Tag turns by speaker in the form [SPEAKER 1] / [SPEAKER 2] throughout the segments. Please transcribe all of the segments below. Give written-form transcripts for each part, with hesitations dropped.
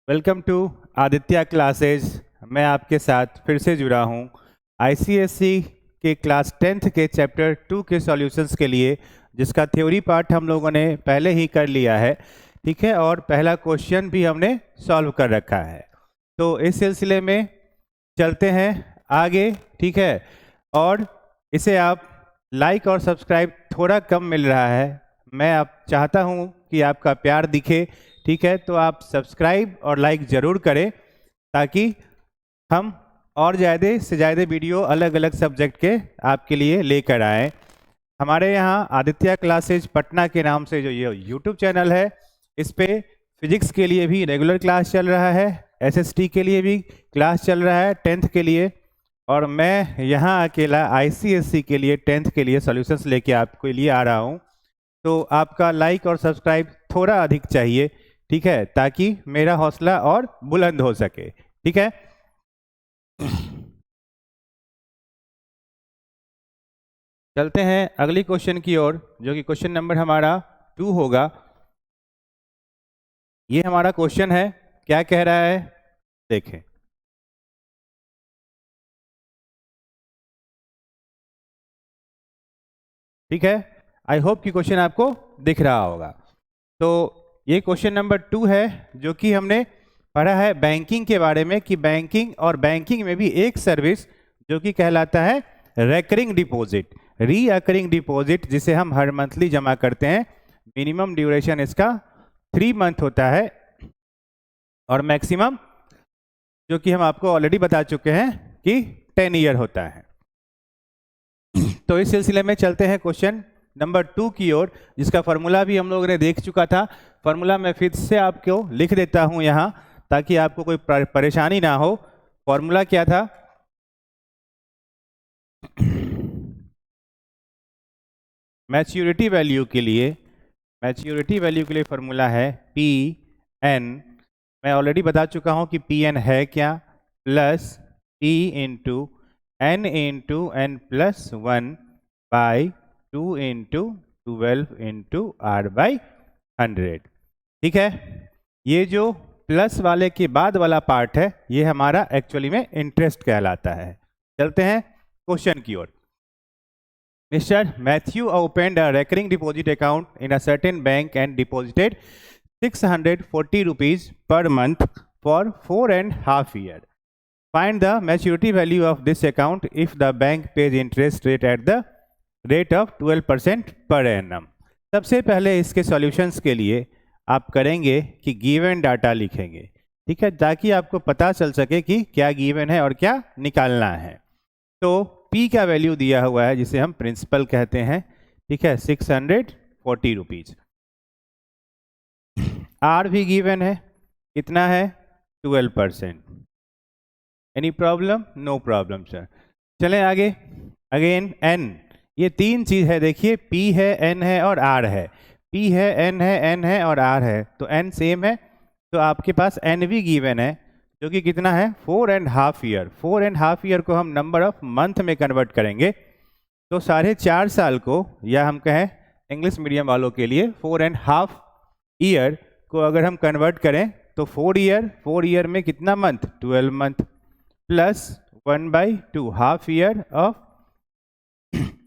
[SPEAKER 1] Welcome to Aditya classes. मैं आपके साथ फिर से जुड़ा हूँ आईसीएसई के क्लास 10th के चैप्टर 2 के सॉल्यूशंस के लिए, जिसका थ्योरी पार्ट हम लोगों ने पहले ही कर लिया है। ठीक है, और पहला क्वेश्चन भी हमने सॉल्व कर रखा है। तो इस सिलसिले में चलते हैं आगे। ठीक है, और इसे आप लाइक और सब्सक्राइब थोड़ा कम मिल रहा है। मैं आप चाहता हूँ कि आपका प्यार दिखे। ठीक है, तो आप सब्सक्राइब और लाइक ज़रूर करें ताकि हम और ज़्यादा से ज़्यादा वीडियो अलग अलग सब्जेक्ट के आपके लिए लेकर आएँ। हमारे यहाँ आदित्य क्लासेज पटना के नाम से जो ये यूट्यूब चैनल है, इस पे फिजिक्स के लिए भी रेगुलर क्लास चल रहा है, एसएसटी के लिए भी क्लास चल रहा है 10th के लिए, और मैं यहाँ अकेला आईसीएसई के लिए 10th के लिए सॉल्यूशंस लेके आपके लिए आ रहा हूँ। तो आपका लाइक और सब्सक्राइब थोड़ा अधिक चाहिए, ठीक है, ताकि मेरा हौसला और बुलंद हो सके। ठीक है, चलते हैं अगली क्वेश्चन की ओर, जो कि क्वेश्चन नंबर हमारा 2 होगा। ये हमारा क्वेश्चन है, क्या कह रहा है देखें। ठीक है, आई होप कि क्वेश्चन आपको दिख रहा होगा। तो ये क्वेश्चन नंबर 2 है, जो कि हमने पढ़ा है बैंकिंग के बारे में, कि बैंकिंग और बैंकिंग में भी एक सर्विस जो कि कहलाता है रेकरिंग डिपॉजिट, रीअकरिंग डिपॉजिट, जिसे हम हर मंथली जमा करते हैं। मिनिमम ड्यूरेशन इसका 3 मंथ होता है और मैक्सिमम जो कि हम आपको ऑलरेडी बता चुके हैं कि 10 ईयर होता है। तो इस सिलसिले में चलते हैं क्वेश्चन नंबर 2 की ओर, जिसका फॉर्मूला भी हम लोगों ने देख चुका था। फॉर्मूला मैं फिर से आपको लिख देता हूं यहाँ, ताकि आपको कोई परेशानी ना हो। फॉर्मूला क्या था? मैच्योरिटी वैल्यू के लिए फॉर्मूला है पी एन। मैं ऑलरेडी बता चुका हूं कि पी एन है क्या, plus P into N plus 1 by 2 into 12 into R by 100। ठीक है, ये जो प्लस वाले के बाद वाला पार्ट है, ये हमारा एक्चुअली में इंटरेस्ट कहलाता है। चलते हैं क्वेश्चन की ओर। Mr. Matthew opened a recurring deposit account in a certain bank and deposited 640 rupees per month for 4.5 years. Find the maturity value of this account if the bank pays interest rate at the rate of 12% per annum. सबसे पहले इसके solutions के लिए आप करेंगे कि given data लिखेंगे। ठीक है, ताकि आपको पता चल सके कि क्या गिवन है और क्या निकालना है। तो P का वैल्यू दिया हुआ है, जिसे हम प्रिंसिपल कहते हैं। ठीक है, 640 रुपीज। R भी गिवन है, कितना है? 12%। Any problem? No problem sir. चलें आगे। अगेन N, ये तीन चीज है। देखिए, P है, N है और R है। P है, N है और R है, तो N सेम है। तो आपके पास N भी गिवन है, जो कि कितना है? 4.5 ईयर। 4.5 ईयर को हम नंबर ऑफ मंथ में कन्वर्ट करेंगे, तो 4.5 साल को, या हम कहें इंग्लिश मीडियम वालों के लिए 4.5 ईयर को अगर हम कन्वर्ट करें तो 4 ईयर में कितना month? 12 month, plus 1/2 half year of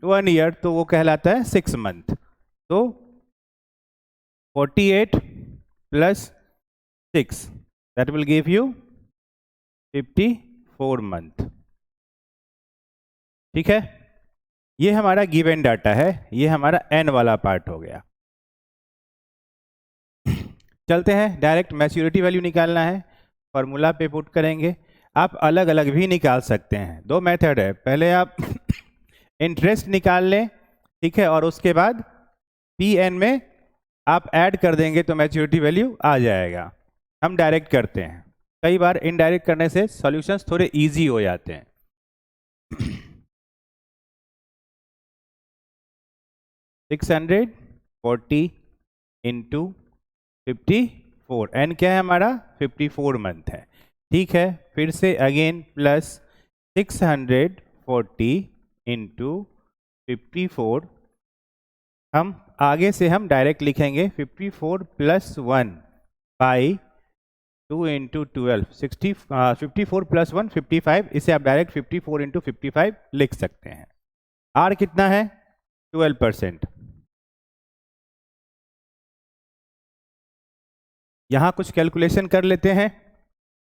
[SPEAKER 1] 1 year, तो वो कहलाता है 6 मंथ। तो 48 plus 6, that will give you 54 month. ठीक है, ये हमारा गिवन डाटा है, ये हमारा एन वाला पार्ट हो गया। चलते हैं, डायरेक्ट मैच्योरिटी वैल्यू निकालना है, फॉर्मूला पे पुट करेंगे। आप अलग अलग भी निकाल सकते हैं, दो मेथड है। पहले आप इंटरेस्ट निकाल लें, ठीक है, और उसके बाद पी एन में आप ऐड कर देंगे तो मैच्योरिटी वैल्यू आ जाएगा। हम डायरेक्ट करते हैं, कई बार इनडायरेक्ट करने से सॉल्यूशंस थोड़े इजी हो जाते हैं। 640 इंटू 54, एन क्या है हमारा? 54 मंथ है। ठीक है, फिर से अगेन प्लस 640 इंटू 54। हम आगे से हम डायरेक्ट लिखेंगे 54 प्लस 1 बाई 2 इंटू 12 54 प्लस 1 55, इसे आप डायरेक्ट 54 इंटू 55 लिख सकते हैं। आर कितना है? 12%। यहाँ कुछ कैलकुलेशन कर लेते हैं।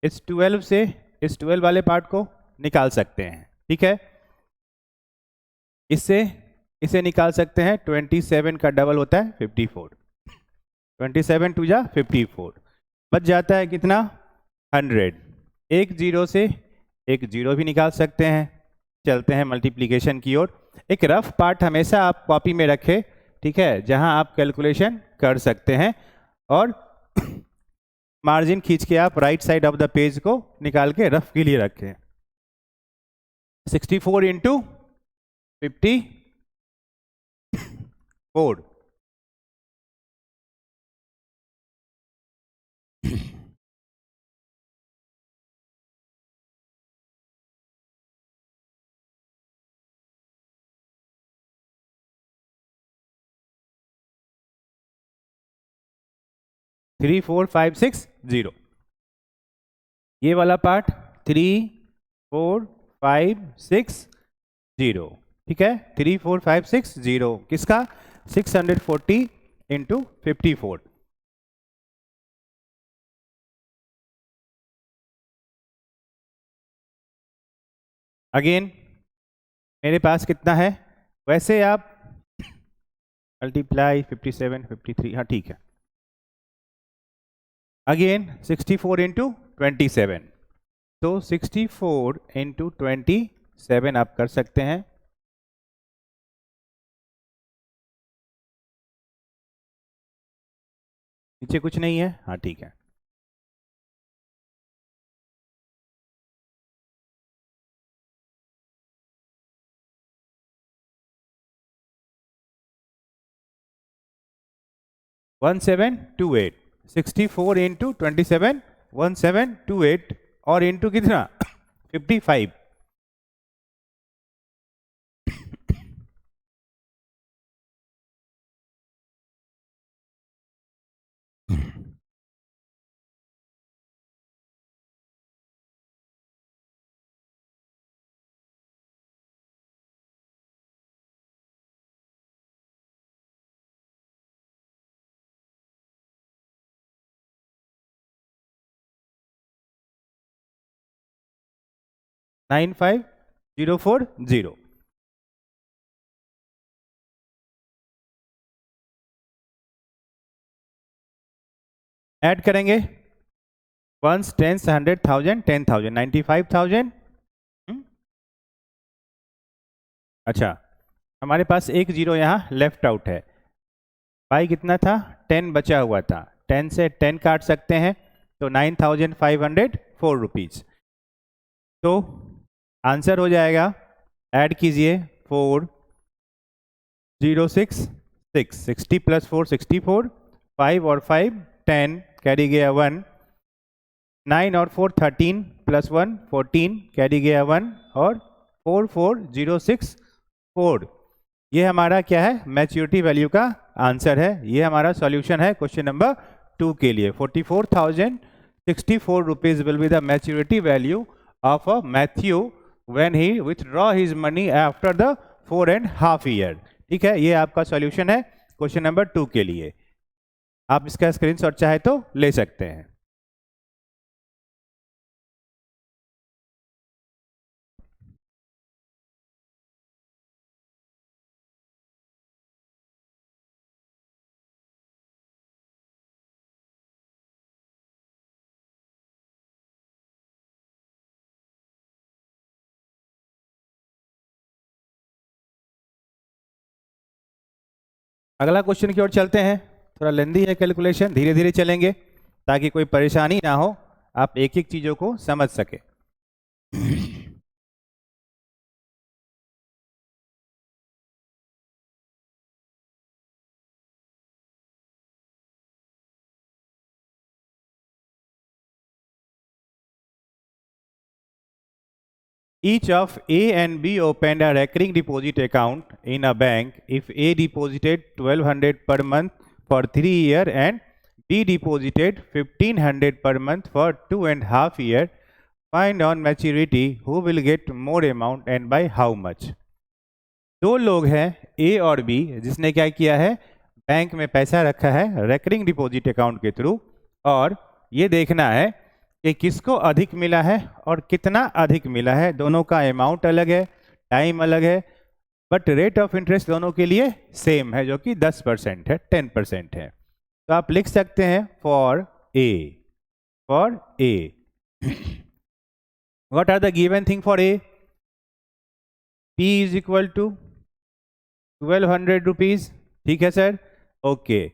[SPEAKER 1] इस 12 से इस 12 वाले पार्ट को निकाल सकते हैं, ठीक है। इससे इसे निकाल सकते हैं। 27 का डबल होता है 54, 27 टू जा 54, बच जाता है कितना? 100। एक जीरो से एक जीरो भी निकाल सकते हैं। चलते हैं मल्टीप्लिकेशन की ओर। एक रफ पार्ट हमेशा आप कॉपी में रखें, ठीक है, जहां आप कैलकुलेशन कर सकते हैं, और मार्जिन खींच के आप right side of the page को निकाल के रफ के लिए रखें। 64 इंटू 54, थ्री 4 5 6 0। ये वाला पार्ट 3 4 5 6 0, ठीक है। 3 4 5 6 0 किसका? 640 इंटू 54। अगेन मेरे पास कितना है? वैसे आप मल्टीप्लाई 57 53, हाँ ठीक है। अगेन 64 इंटू 27, तो 64 इंटू 27 आप कर सकते हैं। नीचे कुछ नहीं है, हाँ ठीक है। वन 1728, 64 इंटू 27 1728, और इंटू कितना? 55। नाइन 5 0 4 0। ऐड करेंगे 1s 10s 100 1000 10,000 95,000। अच्छा, हमारे पास एक जीरो यहाँ लेफ्ट आउट है। पाई कितना था? 10 बचा हुआ था। 10 से 10 काट सकते हैं, तो 9,504 रुपीज। तो आंसर हो जाएगा, ऐड कीजिए 4 0 6 6 60 प्लस 4 64, 5 और 5 10, कैरी गया 1, 9 और 4 13 प्लस 1 14, कैरी गया 1, और 4 4 0 6 4। ये हमारा क्या है? मैच्योरिटी वैल्यू का आंसर है। ये हमारा सॉल्यूशन है क्वेश्चन नंबर 2 के लिए। 44,064 rupees will be the maturity value of a Matthew when he withdraw his money after the 4.5 year. ठीक है, ये आपका सॉल्यूशन है क्वेश्चन नंबर 2 के लिए। आप इसका स्क्रीनशॉट चाहे तो ले सकते हैं। अगला क्वेश्चन की ओर चलते हैं। थोड़ा लेंदी है कैलकुलेशन, धीरे धीरे चलेंगे ताकि कोई परेशानी ना हो, आप एक एक चीजों को समझ सके। Each of A and B opened a recurring deposit account in a bank if A deposited 1200 per month for 3 years and B he deposited 1500 per month for 2.5 years. Find on maturity who will get more amount and by how much. दो लोग हैं ए और B, जिसने क्या किया है, bank में पैसा रखा है रेकरिंग डिपॉजिट अकाउंट के थ्रू, और ये देखना है कि किसको अधिक मिला है और कितना अधिक मिला है। दोनों का अमाउंट अलग है, टाइम अलग है, बट रेट ऑफ इंटरेस्ट दोनों के लिए सेम है, जो कि 10% है, 10% है। तो आप लिख सकते हैं for A, what are the given thing for A? P is equal to 1200 rupees, ठीक है sir, okay.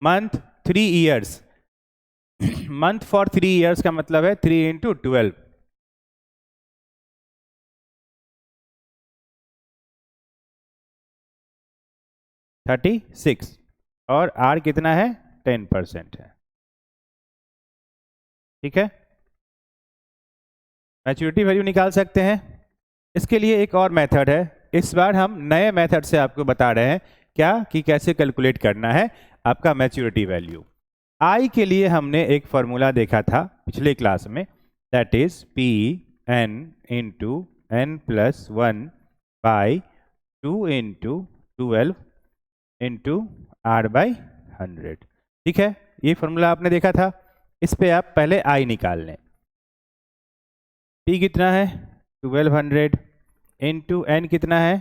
[SPEAKER 1] Month 3 years, month for 3 years का मतलब है 3 इंटू 12, 36, और R कितना है, 10% है, ठीक है। मैच्योरिटी वैल्यू निकाल सकते हैं। इसके लिए एक और मेथड है, इस बार हम नए मेथड से आपको बता रहे हैं क्या कि कैसे कैलकुलेट करना है आपका मैच्योरिटी वैल्यू। I के लिए हमने एक फॉर्मूला देखा था पिछले क्लास में, that is P N into N plus 1 by 2 into 12 into R by 100, ठीक है। ये फॉर्मूला आपने देखा था, इस पे आप पहले I निकाल लें। P कितना है 1200 इंटू एन कितना है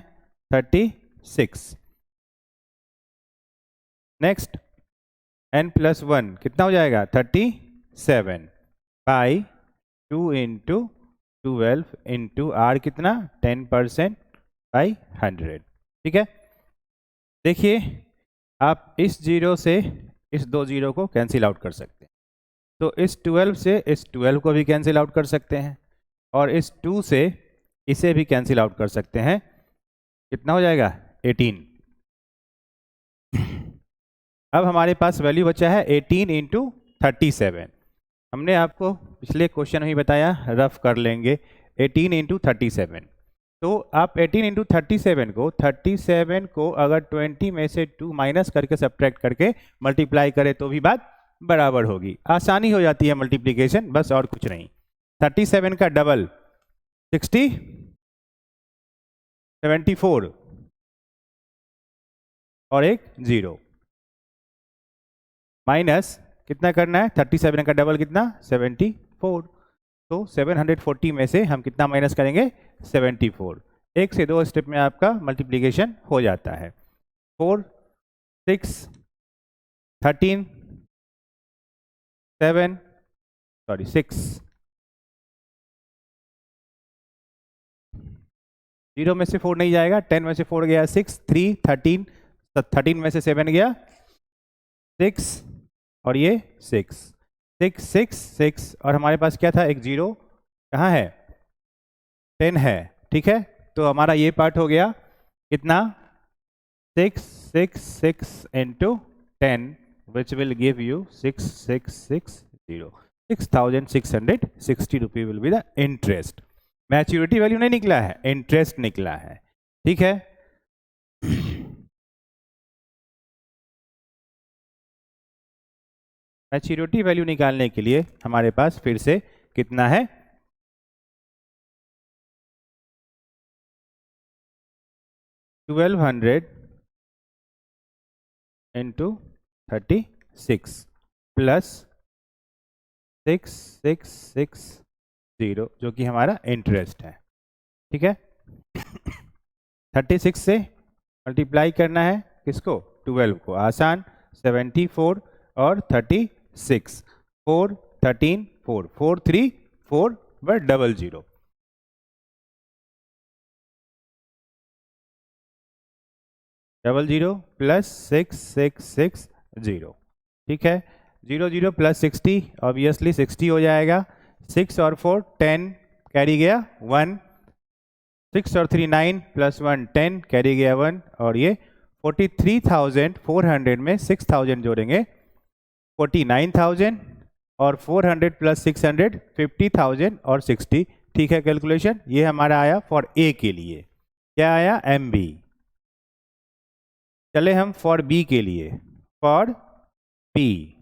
[SPEAKER 1] 36, नेक्स्ट n प्लस 1 कितना हो जाएगा 37 बाई 2 इंटू 12 इंटू आर कितना 10% बाई 100, ठीक है। देखिए आप इस जीरो से इस दो जीरो को कैंसिल आउट कर सकते हैं, तो इस 12 से इस 12 को भी कैंसिल आउट कर सकते हैं, और इस 2 से इसे भी कैंसिल आउट कर सकते हैं। कितना हो जाएगा 18। अब हमारे पास वैल्यू बचा है 18 इंटू 37। हमने आपको पिछले क्वेश्चन में ही बताया, रफ कर लेंगे 18 इंटू 37। तो आप 18 इंटू 37 को अगर 20 में से 2 माइनस करके सब्ट्रैक्ट करके मल्टीप्लाई करें तो भी बात बराबर होगी। आसानी हो जाती है मल्टीप्लिकेशन, बस और कुछ नहीं। 37 का डबल 60, 74 और एक 0, माइनस कितना करना है 37 का डबल कितना 74, तो 740 में से हम कितना माइनस करेंगे 74। एक से दो स्टेप में आपका मल्टीप्लिकेशन हो जाता है। 4 6 13 7 सॉरी 6, 0 में से 4 नहीं जाएगा, 10 में से 4 गया 6, 3 13, 13 में से 7 गया 6, और ये 6 6 6 6, और हमारे पास क्या था एक 0 कहाँ है 10 है, ठीक है। तो हमारा ये पार्ट हो गया कितना 6 6 6 into 10 which will give you 6660, 6660 रुपये will be the interest. Maturity value नहीं निकला है, इंटरेस्ट निकला है, ठीक है। मैच्योरिटी वैल्यू निकालने के लिए हमारे पास फिर से कितना है 1200 इंटू 36 प्लस 6660 जो कि हमारा इंटरेस्ट है, ठीक है। 36 से मल्टीप्लाई करना है किसको 12 को, आसान 74 और 36, 4 13 4 4 3 4 बट 00, डबल 0 प्लस 6660, ठीक है। 0 0 प्लस 60 ऑब्वियसली 60 हो जाएगा, 6 और 4 10 कैरी गया 1, 6 और 3 9 प्लस 1 10 कैरी गया 1, और ये 43,400 में 6,000 जोड़ेंगे 49,000, और 400 प्लस 600 50,000 और 60, ठीक है। कैलकुलेशन ये हमारा आया फॉर ए के लिए, क्या आया MB। चले हम फॉर बी के लिए, फॉर बी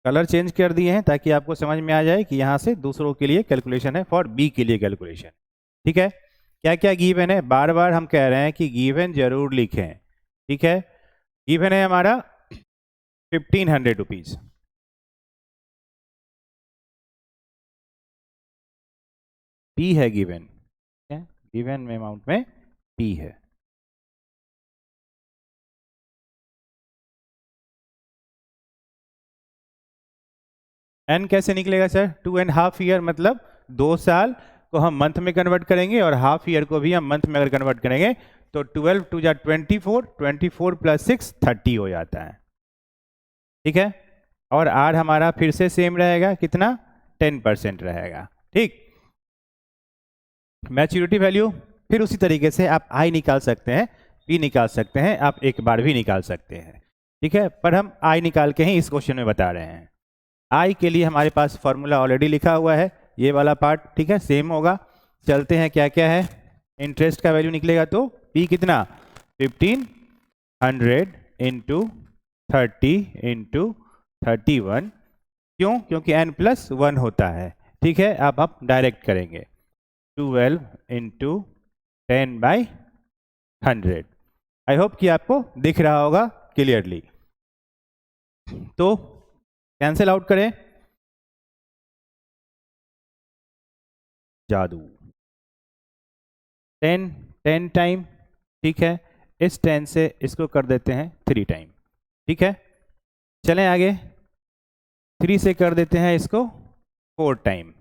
[SPEAKER 1] कलर चेंज कर दिए हैं ताकि आपको समझ में आ जाए कि यहाँ से दूसरों के लिए कैलकुलेशन है, फॉर बी के लिए कैलकुलेशन। ठीक है, क्या क्या गिवन है, बार बार हम कह रहे हैं कि गिवन जरूर लिखें। ठीक है, गिवन है हमारा 1500 रुपीज। पी है गिवन, गिवन में अमाउंट में पी है। एन कैसे निकलेगा सर? 2.5 ईयर, मतलब 2 साल को हम मंथ में कन्वर्ट करेंगे और हाफ ईयर को भी हम मंथ में अगर कन्वर्ट करेंगे तो 12 टू जा 24, 24 प्लस 6 30 हो जाता है। ठीक है, और आर हमारा फिर से सेम रहेगा, कितना? 10% रहेगा। ठीक, मैच्योरिटी वैल्यू फिर उसी तरीके से आप आई निकाल सकते हैं, पी निकाल सकते हैं, आप एक बार भी निकाल सकते हैं। ठीक है, पर हम आई निकाल के ही इस क्वेश्चन में बता रहे हैं। आई के लिए हमारे पास फॉर्मूला ऑलरेडी लिखा हुआ है, ये वाला पार्ट। ठीक है, सेम होगा। चलते हैं, क्या क्या है। इंटरेस्ट का वैल्यू निकलेगा तो पी कितना? 1500 इंटू 30 इंटू 31। क्यों? क्योंकि n प्लस 1 होता है। ठीक है, अब आप डायरेक्ट करेंगे, 12 इंटू 10/100। आई होप कि आपको दिख रहा होगा क्लियरली। तो कैंसिल आउट करें, जादू। 10 टाइम। ठीक है, इस 10 से इसको कर देते हैं 3 टाइम। ठीक है, चलें आगे, 3 से कर देते हैं इसको 4 टाइम।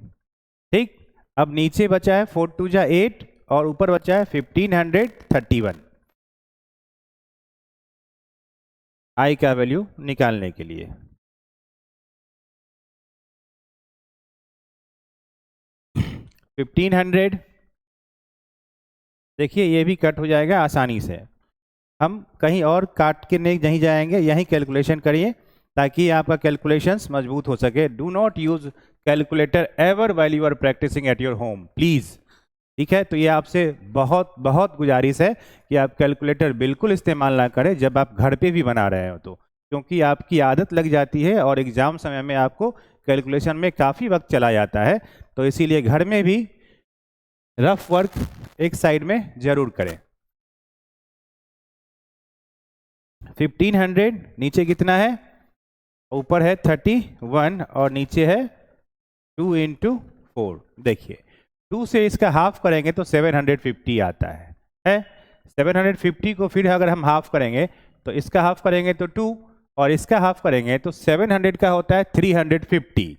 [SPEAKER 1] ठीक, अब नीचे बचा है 4 2 जा 8 और ऊपर बचा है 1531 आई का वैल्यू निकालने के लिए। 1500, देखिए ये भी कट हो जाएगा आसानी से। हम कहीं और काट के नहीं जाएंगे, यहीं कैलकुलेशन करिए ताकि आपका कैलकुलेशंस मजबूत हो सके। Do not use calculator ever while you are practicing at your home, please. ठीक है, तो ये आपसे बहुत बहुत गुजारिश है कि आप कैलकुलेटर बिल्कुल इस्तेमाल ना करें जब आप घर पे भी बना रहे हो तो, क्योंकि आपकी आदत लग जाती है और एग्जाम समय में आपको कैलकुलेशन में काफ़ी वक्त चला जाता है। तो इसीलिए घर में भी रफ वर्क एक साइड में जरूर करें। 1500 नीचे कितना है? ऊपर है 31 और नीचे है 2 इंटू 4। देखिए 2 से इसका हाफ करेंगे तो 750 आता है 750 को फिर अगर हम हाफ करेंगे तो इसका हाफ करेंगे तो 2 और इसका हाफ करेंगे तो 700 का होता है 350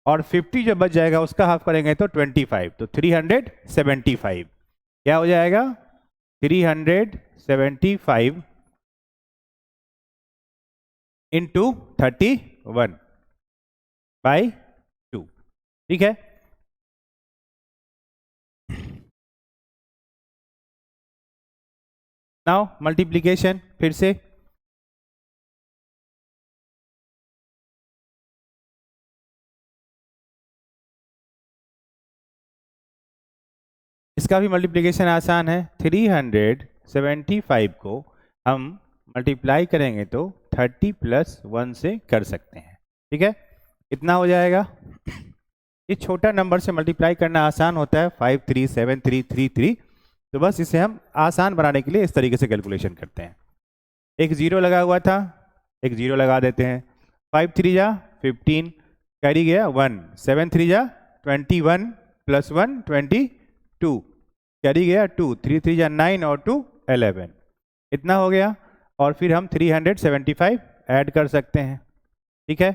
[SPEAKER 1] और 50 जो बच जाएगा उसका हाफ करेंगे तो 25, तो 375 क्या हो जाएगा? 375 इंटू 31/2। ठीक है, नाउ मल्टीप्लीकेशन फिर से। इसका भी मल्टीप्लिकेशन आसान है। 375 को हम मल्टीप्लाई करेंगे तो 30 + 1 से कर सकते हैं। ठीक है, कितना हो जाएगा? इस छोटा नंबर से मल्टीप्लाई करना आसान होता है, 537333। तो बस इसे हम आसान बनाने के लिए इस तरीके से कैलकुलेशन करते हैं। एक जीरो लगा हुआ था, एक जीरो लगा देते हैं। 5 3 जा 15, कैरी गया 1, 7 3 जा 21 + 1 22, कैरी गया 2, 3 3 जा 9 और 2 11, इतना हो गया। और फिर हम 375 ऐड कर सकते हैं। ठीक है,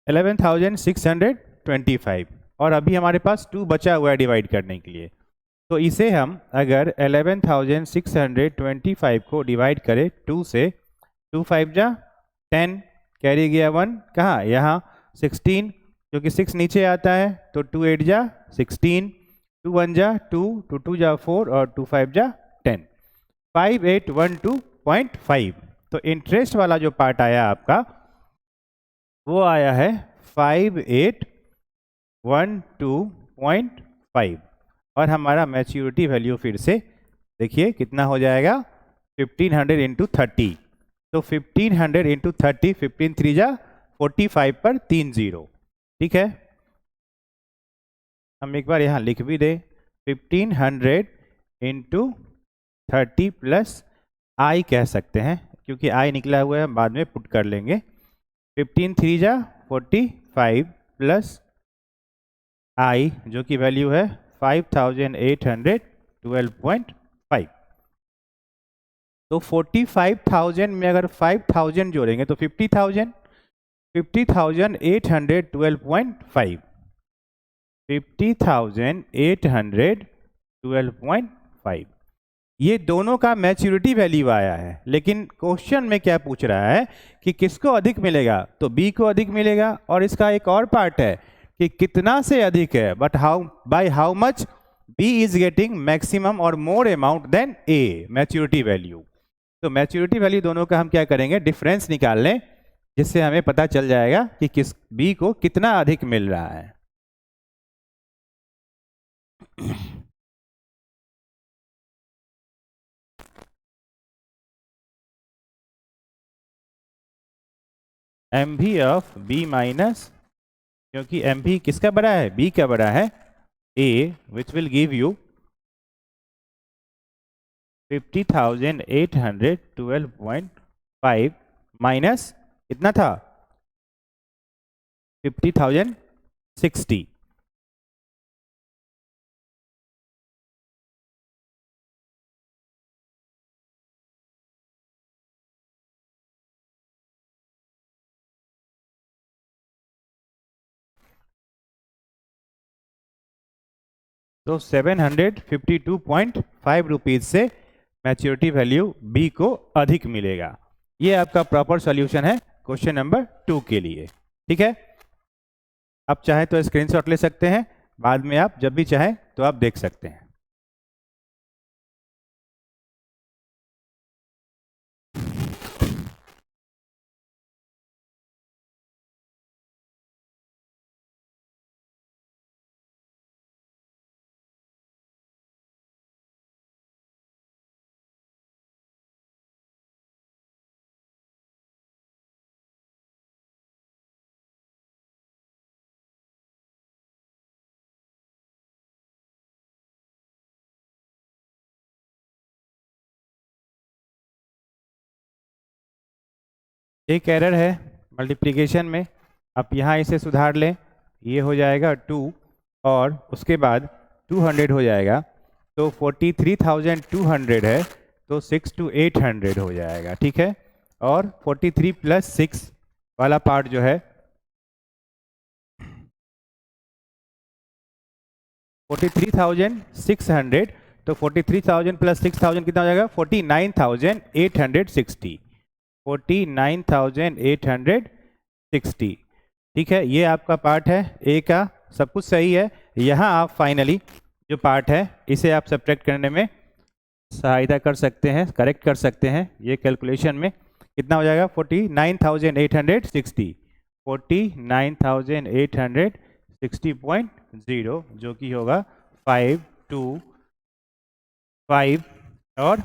[SPEAKER 1] $11,625 और अभी हमारे पास 2 बचा हुआ है डिवाइड करने के लिए। तो इसे हम अगर 11,625 को डिवाइड करें 2 से, 2 5 जा 10, कैरी गया 1 कहाँ? यहाँ 16, क्योंकि 6 नीचे आता है तो 2 8 जा 16, 2 1 जा 2, 2 2 जा 4 और 2 5 जा 10, 5812.5। तो इंटरेस्ट वाला जो पार्ट आया आपका वो आया है 5812.5। और हमारा मैच्योरिटी वैल्यू फिर से देखिए कितना हो जाएगा 1500 इंटू 30। तो 1500 इंटू 30, 15 3 जा 45 पर 3 0। ठीक है, हम एक बार यहाँ लिख भी दें 1500 इंटू 30 प्लस आई कह सकते हैं, क्योंकि आई निकला हुआ है, हम बाद में पुट कर लेंगे। 15 3 जा 45 प्लस आई जो कि वैल्यू है 5812.5। तो 45,000 में अगर 5,000 जोड़ेंगे तो 50,000, 50,812.5, 50,812.5। ये दोनों का मैच्योरिटी वैल्यू आया है, लेकिन क्वेश्चन में क्या पूछ रहा है कि किसको अधिक मिलेगा, तो बी को अधिक मिलेगा। और इसका एक और पार्ट है कि कितना से अधिक है, but how, by how much B is getting maximum और more amount than A, maturity value. तो मैच्योरिटी वैल्यू दोनों का हम क्या करेंगे, डिफरेंस निकाल लें, जिससे हमें पता चल जाएगा कि किस बी को कितना अधिक मिल रहा है। एम भी ऑफ बी माइनस, क्योंकि एम भी किसका बड़ा है, बी का बड़ा है, A, which will give you 50,812.5 minus कितना था 50,060। तो 752.5 रुपीज से मैच्योरिटी वैल्यू बी को अधिक मिलेगा। ये आपका प्रॉपर सॉल्यूशन है क्वेश्चन नंबर 2 के लिए। ठीक है, आप चाहे तो स्क्रीनशॉट ले सकते हैं, बाद में आप जब भी चाहें तो आप देख सकते हैं। एक एरर है मल्टीप्लिकेशन में, आप यहाँ इसे सुधार लें, ये हो जाएगा 2 और उसके बाद 200 हो जाएगा, तो 43,200 है, तो 6 to 800 हो जाएगा। ठीक है, और 43 प्लस 6 वाला पार्ट जो है 43,600, तो 43,000 प्लस 6,000 कितना हो जाएगा 49,860, 49,860। ठीक है, ये आपका पार्ट है ए का, सब कुछ सही है। यहाँ आप फाइनली जो पार्ट है इसे आप सब्ट्रैक्ट करने में सहायता कर सकते हैं, करेक्ट कर सकते हैं। ये कैलकुलेशन में कितना हो जाएगा 49,860, 49,860.0, जो कि होगा 525 और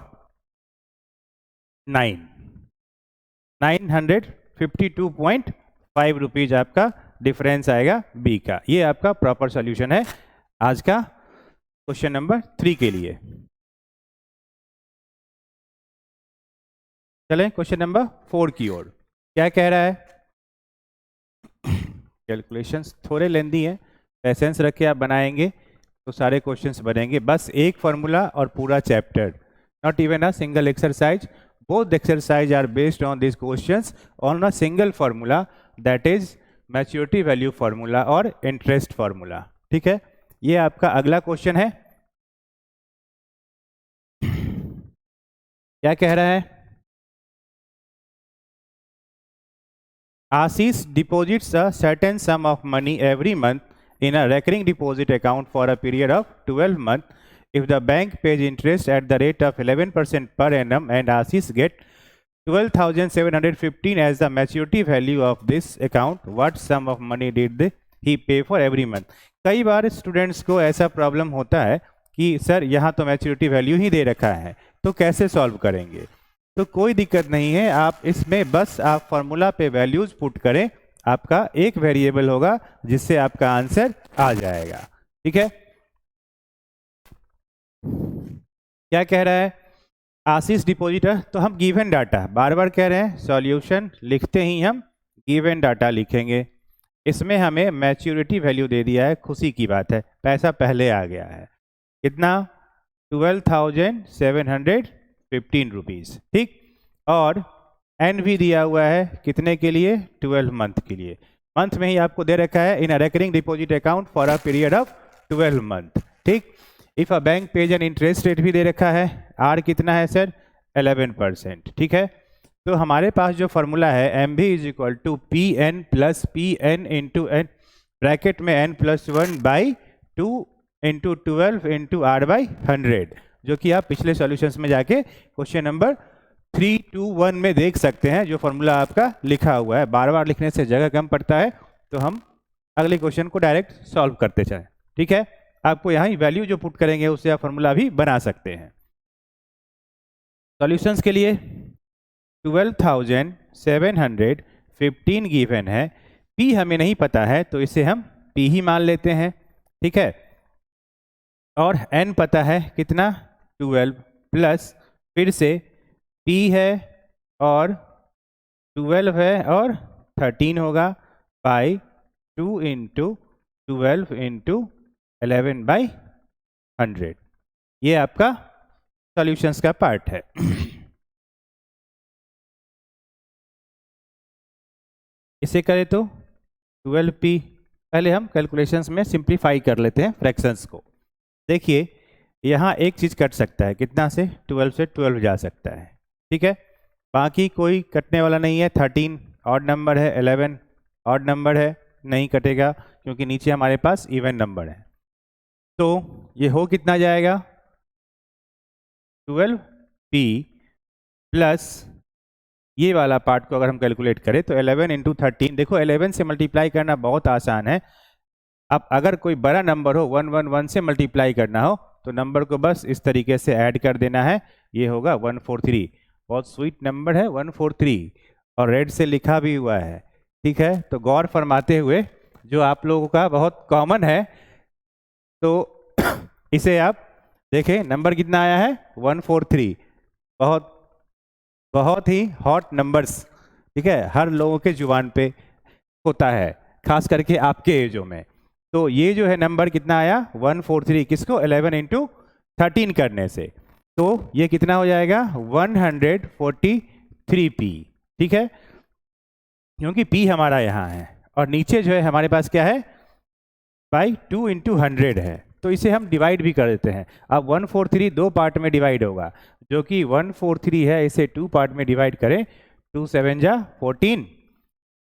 [SPEAKER 1] 952.5 रुपीज आपका डिफरेंस आएगा बी का। ये आपका प्रॉपर सॉल्यूशन है आज का क्वेश्चन नंबर 3 के लिए। चलें क्वेश्चन नंबर 4 की ओर। क्या कह रहा है, कैलकुलेशंस थोड़े लेंदी हैं, पेशेंस रख के आप बनाएंगे तो सारे क्वेश्चंस बनेंगे। बस एक फॉर्मूला और पूरा chapter, not even a single exercise. Both exercise are based on these questions on a single formula, that is maturity value formula और interest formula। ठीक है, ये आपका अगला क्वेश्चन है। क्या कह रहा है, आशीष deposits a certain sum of money every month in a recurring deposit account for a period of 12 months. If the bank pays interest at the rate of 11% per annum and Ashish get 12,715 as the maturity value of this account, what sum of money did he pay for every month? कई बार students को ऐसा problem होता है कि sir यहाँ तो maturity value ही दे रखा है, तो कैसे सॉल्व करेंगे? तो कोई दिक्कत नहीं है, आप इसमें बस आप फॉर्मूला पे वैल्यूज पुट करें, आपका एक वेरिएबल होगा जिससे आपका आंसर आ जाएगा। ठीक है, क्या कह रहा है आशीष डिपॉजिटर? तो हम गिवन डाटा बार बार कह रहे हैं, सॉल्यूशन लिखते ही हम गिवन डाटा लिखेंगे। इसमें हमें मैच्योरिटी वैल्यू दे दिया है, खुशी की बात है, पैसा पहले आ गया है, कितना? 12,715 रुपीज़। ठीक, और एन भी दिया हुआ है कितने के लिए? 12 मंथ के लिए। मंथ में ही आपको दे रखा है in a recurring deposit account for a period of 12 month. ठीक, if a bank pays an interest rate भी दे रखा है, आर कितना है सर? 11%। ठीक है, तो हमारे पास जो फॉर्मूला है M B is equal to P N plus P N into N, bracket में n plus 1/2 into 12 into r/100, जो कि आप पिछले सॉल्यूशंस में जाके क्वेश्चन नंबर 321 में देख सकते हैं, जो फॉर्मूला आपका लिखा हुआ है। बार बार लिखने से जगह कम पड़ता है, तो हम अगले क्वेश्चन को डायरेक्ट सॉल्व करते चलें। ठीक है, आपको यहाँ वैल्यू जो पुट करेंगे उससे आप फॉर्मूला भी बना सकते हैं। सॉल्यूशंस के लिए 12,715 गिवन है, पी हमें नहीं पता है तो इसे हम पी ही मान लेते हैं। ठीक है, और एन पता है कितना? 12 प्लस फिर से पी है और 12 है और 13 होगा बाई 2 इंटू 12 इंटू 11/100। ये आपका सॉल्यूशंस का पार्ट है। इसे करें तो 12p, पहले हम कैलकुलेशंस में सिंप्लीफाई कर लेते हैं फ्रैक्शंस को। देखिए यहाँ एक चीज़ कट सकता है, कितना से? 12 से 12 जा सकता है। ठीक है, बाकी कोई कटने वाला नहीं है। 13 ऑड नंबर है, 11 ऑड नंबर है, नहीं कटेगा क्योंकि नीचे हमारे पास इवन नंबर है। तो ये हो कितना जाएगा? 12p प्लस ये वाला पार्ट को अगर हम कैलकुलेट करें तो 11 इंटू 13, देखो 11 से मल्टीप्लाई करना बहुत आसान है। अब अगर कोई बड़ा नंबर हो 111 से मल्टीप्लाई करना हो तो नंबर को बस इस तरीके से ऐड कर देना है, ये होगा 143। बहुत स्वीट नंबर है 143 और रेड से लिखा भी हुआ है। ठीक है, तो गौर फरमाते हुए, जो आप लोगों का बहुत कॉमन है, तो इसे आप देखें नंबर कितना आया है? 143। बहुत बहुत ही हॉट नंबर्स, ठीक है, हर लोगों के जुबान पे होता है, खास करके आपके एजों में। तो ये जो है नंबर कितना आया? 143, किसको? 11 इंटू 13 करने से। तो ये कितना हो जाएगा? 143p। ठीक है, क्योंकि p हमारा यहाँ है और नीचे जो है हमारे पास क्या है? बाई 2 इंटू 100 है, तो इसे हम डिवाइड भी कर देते हैं। अब 143 दो पार्ट में डिवाइड होगा, जो कि 143 है, इसे 2 पार्ट में डिवाइड करें। 2 7 जा 14,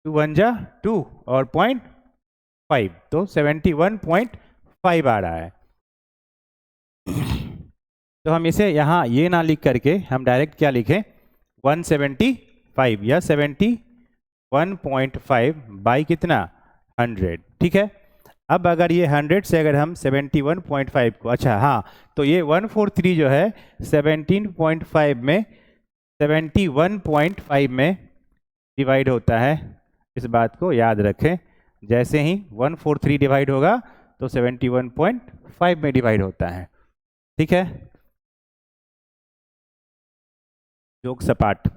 [SPEAKER 1] 2 1 जा 2 और 0.5, तो 71.5 आ रहा है। तो हम इसे यहाँ ये ना लिख करके हम डायरेक्ट क्या लिखें? 175 या 71.5 बाई कितना? 100। ठीक है, अब अगर ये 100 से अगर हम 71.5 को, अच्छा हाँ, तो ये 143 जो है 17.5 में 71.5 में डिवाइड होता है। इस बात को याद रखें, जैसे ही 143 डिवाइड होगा तो 71.5 में डिवाइड होता है। ठीक है, जोक सपाट।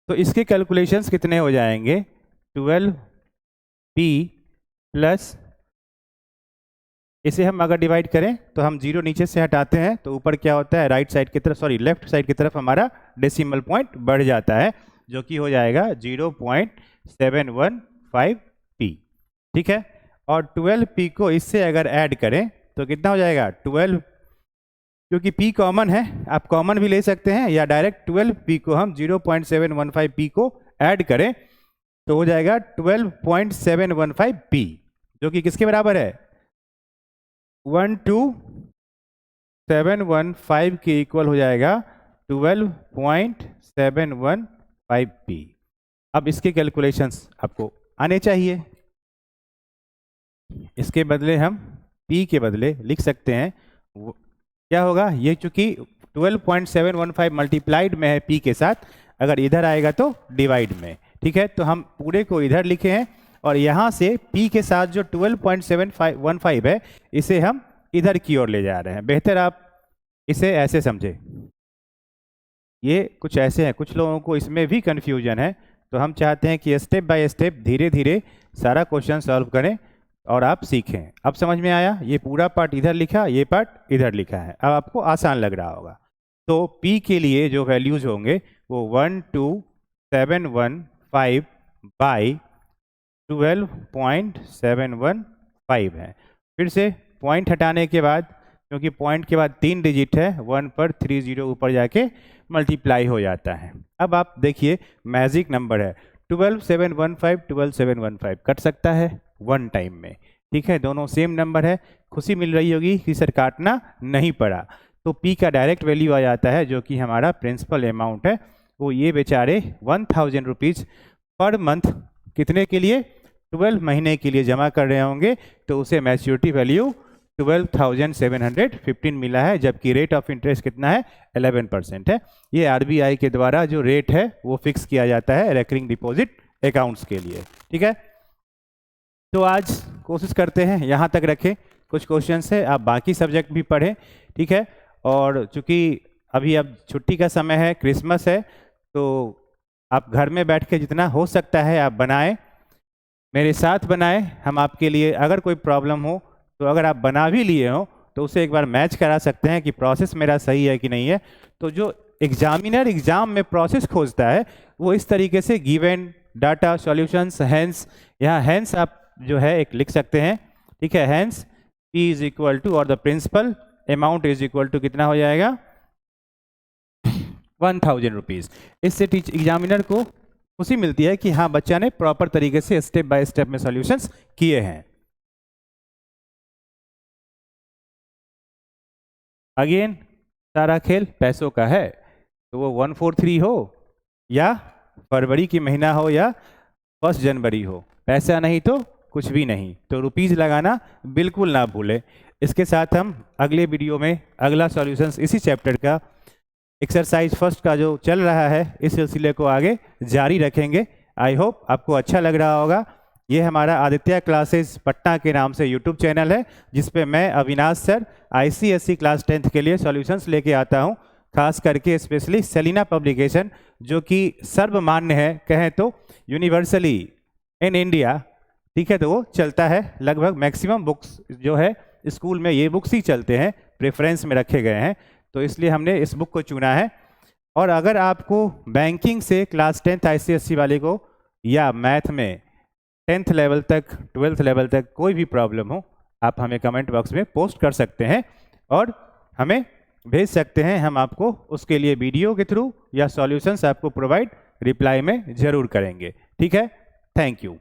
[SPEAKER 1] तो इसके कैलकुलेशंस कितने हो जाएंगे? 12p प्लस, इसे हम अगर डिवाइड करें तो हम जीरो नीचे से हटाते हैं तो ऊपर क्या होता है? राइट साइड की तरफ, सॉरी लेफ्ट साइड की तरफ हमारा डेसिमल पॉइंट बढ़ जाता है, जो कि हो जाएगा 0.715p। ठीक है, और 12p को इससे अगर ऐड करें तो कितना हो जाएगा? 12, क्योंकि p कॉमन है, आप कॉमन भी ले सकते हैं या डायरेक्ट 12p को हम 0.715p को ऐड करें तो हो जाएगा 12.715p, जो कि किसके बराबर है? 12715 के इक्वल हो जाएगा 12.715p। अब इसके कैलकुलेशंस आपको आने चाहिए। इसके बदले हम P के बदले लिख सकते हैं क्या होगा, ये चूंकि 12.715 मल्टीप्लाइड में है P के साथ, अगर इधर आएगा तो डिवाइड में। ठीक है, तो हम पूरे को इधर लिखे हैं और यहाँ से P के साथ जो 12.715 है इसे हम इधर की ओर ले जा रहे हैं। बेहतर आप इसे ऐसे समझे, ये कुछ ऐसे हैं, कुछ लोगों को इसमें भी कंफ्यूजन है, तो हम चाहते हैं कि स्टेप बाय स्टेप धीरे धीरे सारा क्वेश्चन सॉल्व करें और आप सीखें। अब समझ में आया, ये पूरा पार्ट इधर लिखा, ये पार्ट इधर लिखा है, अब आपको आसान लग रहा होगा। तो P के लिए जो वैल्यूज होंगे वो 12715 बाई 12.715 है। फिर से पॉइंट हटाने के बाद, क्योंकि पॉइंट के बाद 3 डिजिट है, 1 पर 30 ऊपर जाके मल्टीप्लाई हो जाता है। अब आप देखिए मैजिक नंबर है, 12715 12715 कट सकता है वन टाइम में। ठीक है, दोनों सेम नंबर है, खुशी मिल रही होगी कि सर काटना नहीं पड़ा। तो P का डायरेक्ट वैल्यू आ जाता है, जो कि हमारा प्रिंसिपल अमाउंट है, वो ये बेचारे 1000 रुपीज़ पर मंथ कितने के लिए, 12 महीने के लिए जमा कर रहे होंगे, तो उसे मैच्योरिटी वैल्यू 12,715 मिला है, जबकि रेट ऑफ इंटरेस्ट कितना है, 11% है। ये RBI के द्वारा जो रेट है वो फिक्स किया जाता है रेकरिंग डिपॉजिट अकाउंट्स के लिए। ठीक है, तो आज कोशिश करते हैं यहाँ तक रखें, कुछ क्वेश्चन है, आप बाकी सब्जेक्ट भी पढ़ें। ठीक है, और चूंकि अभी अब छुट्टी का समय है, क्रिसमस है, तो आप घर में बैठ के जितना हो सकता है आप बनाएं, मेरे साथ बनाएं। हम आपके लिए अगर कोई प्रॉब्लम हो तो अगर आप बना भी लिए हो तो उसे एक बार मैच करा सकते हैं कि प्रोसेस मेरा सही है कि नहीं है। तो जो एग्जामिनर एग्जाम में प्रोसेस खोजता है वो इस तरीके से गिवन डाटा सॉल्यूशंस हैंस, यहाँ हैंस आप जो है एक लिख सकते हैं। ठीक है, hence P is equal to और the principal amount is equal to कितना हो जाएगा, 1000 रुपीज़। इससे एग्जामिनर को खुशी मिलती है कि हाँ बच्चा ने प्रॉपर तरीके से स्टेप बाय स्टेप में सॉल्यूशंस किए हैं। अगेन सारा खेल पैसों का है, तो वो 143 हो या फरवरी की महीना हो या 1 जनवरी हो, पैसा नहीं तो कुछ भी नहीं, तो रुपीज़ लगाना बिल्कुल ना भूलें। इसके साथ हम अगले वीडियो में अगला सॉल्यूशंस इसी चैप्टर का एक्सरसाइज फर्स्ट का जो चल रहा है इस सिलसिले को आगे जारी रखेंगे। आई होप आपको अच्छा लग रहा होगा। ये हमारा आदित्य क्लासेस पटना के नाम से यूट्यूब चैनल है, जिस पे मैं Avinash sir ICSE class 10th के लिए सॉल्यूशंस लेके आता हूँ, खास करके स्पेशली सेलिना पब्लिकेशन, जो कि सर्वमान्य है, कहें तो यूनिवर्सली इन इंडिया। ठीक है, तो वो चलता है, लगभग मैक्सिमम बुक्स जो है स्कूल में ये बुक्स ही चलते हैं, प्रेफरेंस में रखे गए हैं, तो इसलिए हमने इस बुक को चुना है। और अगर आपको बैंकिंग से क्लास 10th ICSE वाले को या मैथ में 10th लेवल तक 12th लेवल तक कोई भी प्रॉब्लम हो, आप हमें कमेंट बॉक्स में पोस्ट कर सकते हैं और हमें भेज सकते हैं। हम आपको उसके लिए वीडियो के थ्रू या सॉल्यूशंस आपको प्रोवाइड रिप्लाई में ज़रूर करेंगे। ठीक है, थैंक यू।